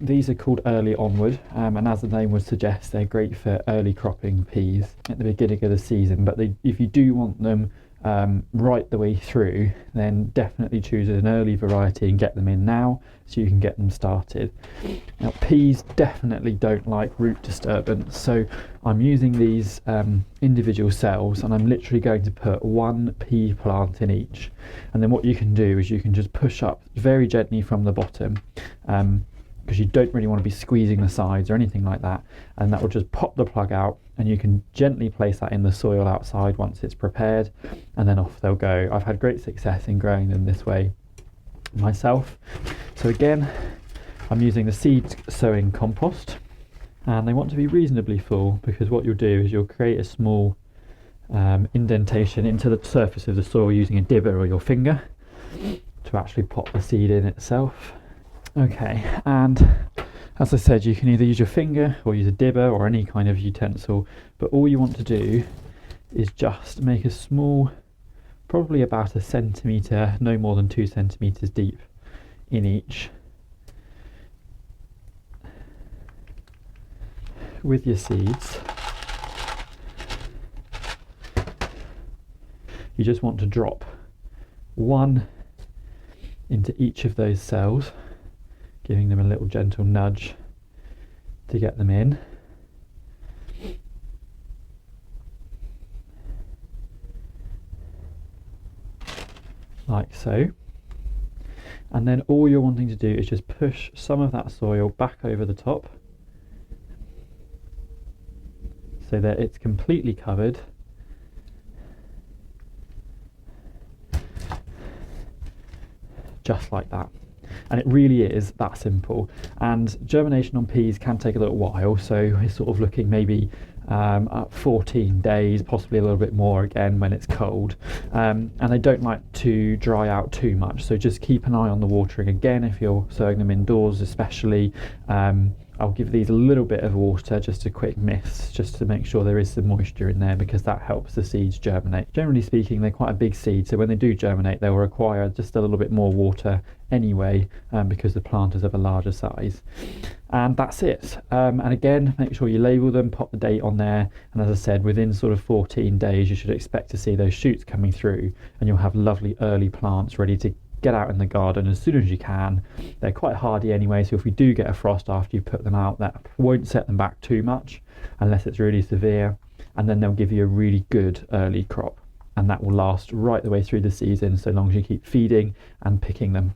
these are called early Onward, and as the name would suggest, they're great for early cropping peas at the beginning of the season. But if you do want them right the way through, then definitely choose an early variety and get them in now so you can get them started. Now, peas definitely don't like root disturbance, so I'm using these individual cells, and I'm literally going to put one pea plant in each. And then what you can do is you can just push up very gently from the bottom, because you don't really want to be squeezing the sides or anything like that, and that will just pop the plug out, and you can gently place that in the soil outside once it's prepared, and then off they'll go. I've had great success in growing them this way myself. So again, I'm using the seed sowing compost, and they want to be reasonably full, because what you'll do is you'll create a small indentation into the surface of the soil using a dibber or your finger to actually pop the seed in itself. Okay, and as I said, you can either use your finger or use a dibber or any kind of utensil, but all you want to do is just make a small, probably about a centimetre, no more than 2 centimetres deep in each, with your seeds. You just want to drop one into each of those cells, giving them a little gentle nudge to get them in. Like so. And then all you're wanting to do is just push some of that soil back over the top so that it's completely covered. Just like that. And it really is that simple. And germination on peas can take a little while, so it's sort of looking maybe at 14 days, possibly a little bit more again when it's cold. And they don't like to dry out too much, so just keep an eye on the watering. Again, if you're sowing them indoors especially, I'll give these a little bit of water, just a quick mist, just to make sure there is some moisture in there, because that helps the seeds germinate. Generally speaking, they're quite a big seed, so when they do germinate, they'll require just a little bit more water anyway, because the plant is of a larger size. And that's it. And again, make sure you label them, pop the date on there, and as I said, within sort of 14 days, you should expect to see those shoots coming through, and you'll have lovely early plants ready to get out in the garden as soon as you can. They're quite hardy anyway, so if we do get a frost after you put them out, that won't set them back too much unless it's really severe, and then they'll give you a really good early crop, and that will last right the way through the season so long as you keep feeding and picking them.